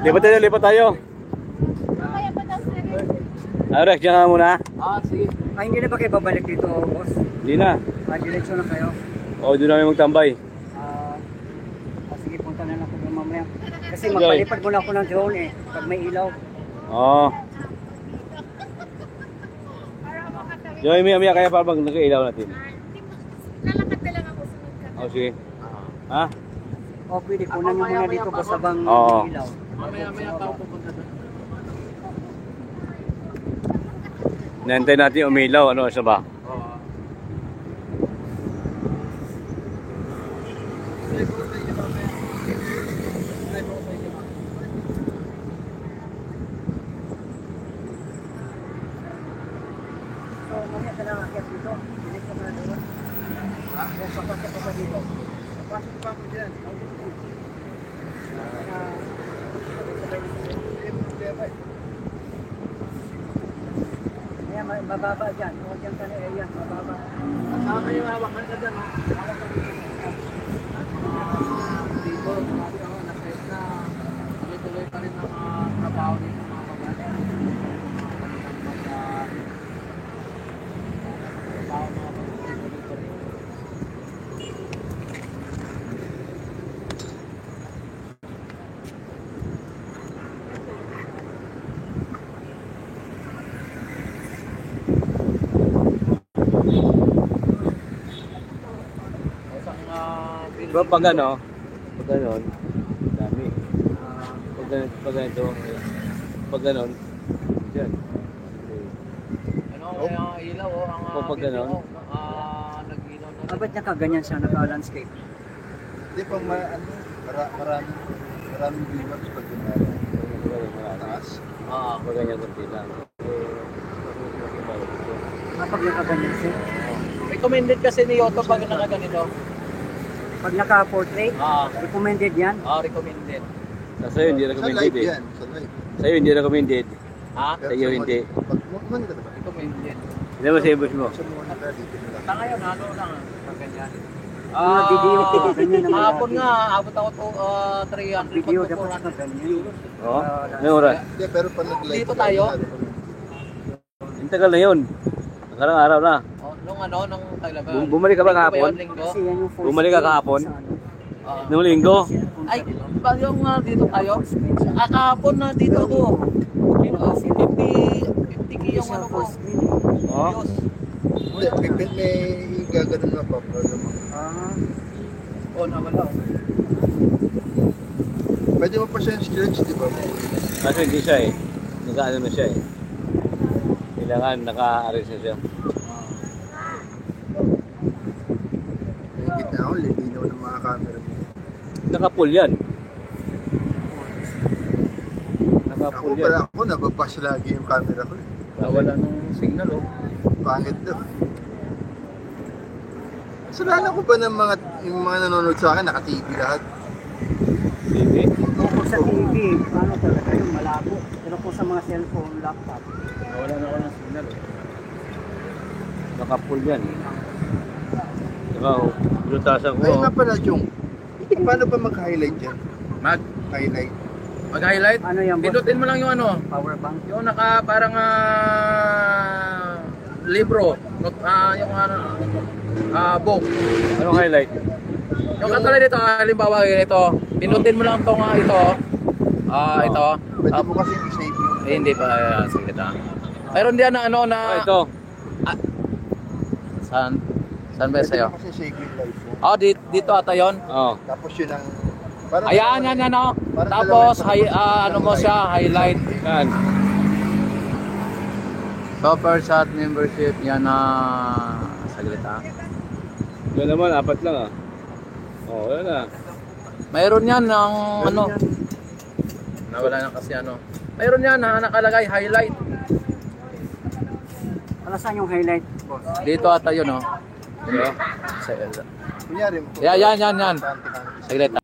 Lipat tayo. Rex, diyan ka muna. Sige. Hindi na ba kayo babalik dito, boss? Hindi na. Diretso na kayo? Oo, doon namin magtambay. Sige, punta na lang ako mamaya. Kasi magpalipad muna ako ng drone eh, pag may ilaw. Oo. Joy, maya kaya para pag nag-ilaw natin. Lalakad na lang ako sunod ka. Oo, sige. Ha? O, pwede. Kunan nyo muna dito boss habang Oo. ilaw. Mamaya pa ako pupunta doon. Nantay natin umilaw. Ano, isa ba? So, mamaya ka lang akyat dito. Dinig ka muna doon. O, papasok ka pa dito. Papasok pa ako dyan. Ayan, mababa dyan. Huwag dyan ka na area. Mababa. Saka yung hawakan ka dyan, dito, na-set na tuloy-tuloy pa rin ang trabaho dito mga pagkakas. Trabaho mga pagkakas. Pero pag ano, dami. Pag ganito, pag ganon, dyan. Ano, ang ilaw ang Pag ganon. nag-ilaw na. Ba't nakaganyan siya, naka-landscape? Hindi pa maraming viewers pag taas. Pag ganyan kunti lang. Kapag nakaganyan siya? Recommended kasi ni Yoto pag nakaganito. Pag naka-portrait, recommended yan? Recommended. Sa'yo hindi Sa recommended live eh. yan, sa live. Sa'yo hindi recommended. Ha? Sa'yo hindi. Manila ka ba? Recommended. Hindi mo sa ibos mo. Sa mga nila dito nila. Sa ngayon, ano lang, pag ganyan. Mga video, ganyan naman. Hapon nga, abot ako to 300 Video, to dapat 400 ganyan. euros. Oo? May oras. Hindi, pero pag nag-live. Dito tayo? Yung tagal na yun. Nakarang araw na. Nung talaga. Bumalik ka ba kahapon? Linggo? Kasi yan yung force Bumalik ka kahapon? sa ano. Nung linggo? Ay, ba yung dito tayo? Kahapon na dito ako. 50 yung ano ko. Oo? Diyos. Hindi, may gaganon na pa. Nawala. Pwede mo pa siya yung stretch, di ba? Kaso hindi siya eh. Naka-ano na siya eh. Kailangan naka-arrest na siya. Yung gitna ako, linaw ng mga camera. Naka-pull yan. Ako Naka-pull yan. pala ako, nababash lagi yung camera ko. Nawala ng signal Pangit daw. Kasalanan ko ba ng yung mga nanonood sa akin, naka-TV lahat? TV? Kung sa TV, paano talaga yung malabo. Pero kung sa mga cellphone, laptop, Nawala na ako ng signal Naka-pull yan. Diba, pinutasan ko. Ay nga pala, Jung. Paano ba mag-highlight yan? Mag-highlight? Highlight? ano yan boss? Pindutin mo lang yung Power bank. yung parang libro, book. Anong highlight? Yung katulad dito, halimbawa ito, pindutin mo lang itong ito. Ito. Pwede mo kasi i-save yung... Hindi pa, sige ta. Mayroon diyan na ano na... Ito. Saan ba Pwede sa'yo? mo kasi save yung live mo. Dito ata yun. Oo. Tapos yun ang... parang- Ayan, yan, oh. parang Tapos, dalawa- ano mo siya, highlight. Saan? Super chat membership, yan na... Saglit Wala naman, 4 lang ah. Oo, wala na. Mayroon yan ng ano... Nawala na kasi ano. Mayroon yan na nakalagay, highlight. Para saan yung highlight, boss? Dito ata yun, oh. Diba? Sa, Kunyari, yan. Saglit.